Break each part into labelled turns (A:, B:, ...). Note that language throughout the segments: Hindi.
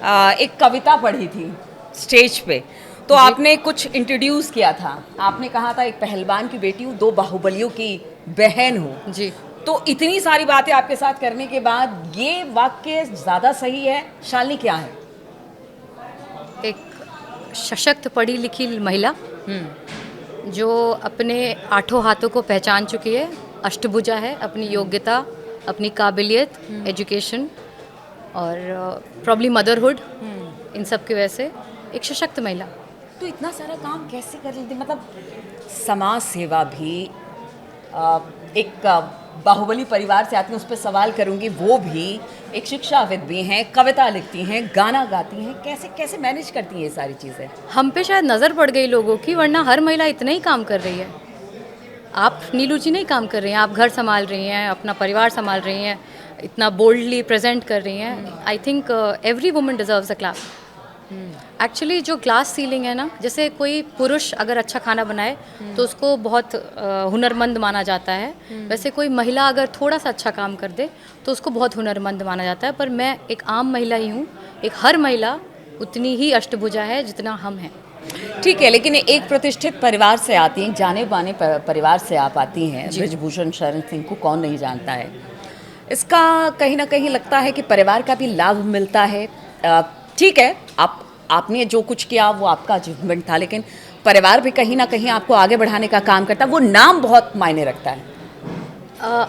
A: एक कविता पढ़ी थी स्टेज पे, तो आपने कुछ इंट्रोड्यूस किया था। आपने कहा था एक पहलवान की बेटी हूँ, दो बाहुबलियों की बहन हूँ।
B: जी।
A: तो इतनी सारी बातें आपके साथ करने के बाद ये वाक्य ज़्यादा सही है? शालिनी क्या है?
B: एक सशक्त पढ़ी लिखी महिला जो अपने आठों हाथों को पहचान चुकी है, अष्टभुजा है, अपनी योग्यता, अपनी काबिलियत, एजुकेशन और प्रॉब्ली मदरहुड, इन सब की वजह से एक सशक्त महिला।
A: तो इतना सारा काम कैसे कर लेती? मतलब समाज सेवा भी एक बाहुबली परिवार से आती हैं, उस पर सवाल करूंगी। वो भी एक शिक्षाविद भी हैं, कविता लिखती हैं, गाना गाती हैं, कैसे कैसे मैनेज करती हैं ये सारी चीज़ें?
B: हम पे शायद नज़र पड़ गई लोगों की, वरना हर महिला इतना ही काम कर रही है। आप नीलू जी नहीं काम कर रही हैं, आप घर संभाल रही हैं, अपना परिवार संभाल रही हैं, इतना बोल्डली प्रेजेंट कर रही हैं। I think every woman deserves a class. Actually जो ग्लास सीलिंग है ना, जैसे कोई पुरुष अगर अच्छा खाना बनाए तो उसको बहुत हुनरमंद माना जाता है, वैसे कोई महिला अगर थोड़ा सा अच्छा काम कर दे तो उसको बहुत हुनरमंद माना जाता है। पर मैं एक आम महिला ही हूँ, एक हर महिला उतनी ही अष्टभुजा है जितना हम हैं।
A: ठीक है, लेकिन एक प्रतिष्ठित परिवार से आती हैं, जाने माने परिवार से आप आती हैं। ब्रजभूषण शरण सिंह को कौन नहीं जानता है। इसका कहीं ना कहीं लगता है कि परिवार का भी लाभ मिलता है। ठीक है, आपने जो कुछ किया वो आपका अचीवमेंट था, लेकिन परिवार भी कहीं ना कहीं आपको आगे बढ़ाने का काम करता है। वो नाम बहुत मायने रखता है।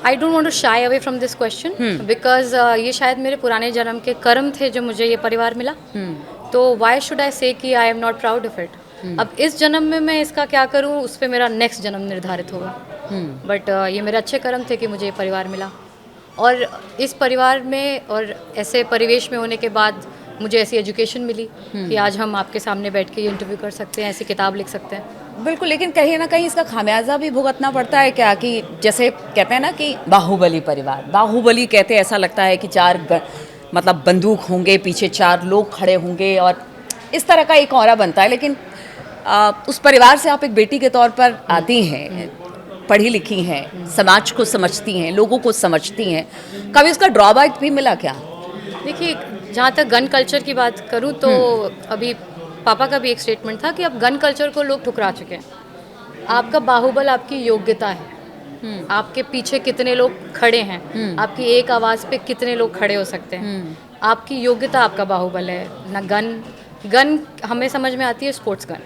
B: I don't want to shy away from this question because ये शायद मेरे पुराने जन्म के कर्म थे जो मुझे ये परिवार मिला। तो वाई शुड आई से कि I am not proud of it. अब इस जन्म में मैं इसका क्या करूँ, उस पर मेरा नेक्स्ट जन्म निर्धारित होगा। बट ये मेरे अच्छे कर्म थे कि मुझे ये परिवार मिला, और इस परिवार में और ऐसे परिवेश में होने के बाद मुझे ऐसी एजुकेशन मिली कि आज हम आपके सामने बैठ के ये इंटरव्यू कर सकते हैं, ऐसी किताब लिख सकते हैं।
A: बिल्कुल, लेकिन कहीं ना कहीं इसका खामियाजा भी भुगतना पड़ता है क्या? कि जैसे कहते हैं ना कि बाहुबली परिवार, बाहुबली कहते ऐसा लगता है कि मतलब बंदूक होंगे, पीछे चार लोग खड़े होंगे और इस तरह का एक ऑरा बनता है। लेकिन उस परिवार से आप एक बेटी के तौर पर आती हैं, पढ़ी लिखी हैं, समाज को समझती हैं, लोगों को समझती हैं, कभी उसका ड्रॉबैक भी मिला क्या?
B: देखिए, जहाँ तक गन कल्चर की बात करूँ तो अभी पापा का भी एक स्टेटमेंट था कि अब गन कल्चर को लोग ठुकरा चुके हैं। आपका बाहुबल आपकी योग्यता है, आपके पीछे कितने लोग खड़े हैं, आपकी एक आवाज़ पे कितने लोग खड़े हो सकते हैं, आपकी योग्यता आपका बाहुबल है ना। गन हमें समझ में आती है स्पोर्ट्स गन।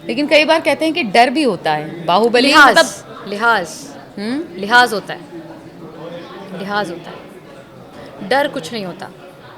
A: लेकिन कई बार कहते हैं कि डर भी होता है। बाहुबली
B: लिहाज
A: मतलब
B: लिहाज होता है, लिहाज होता है, डर कुछ नहीं होता।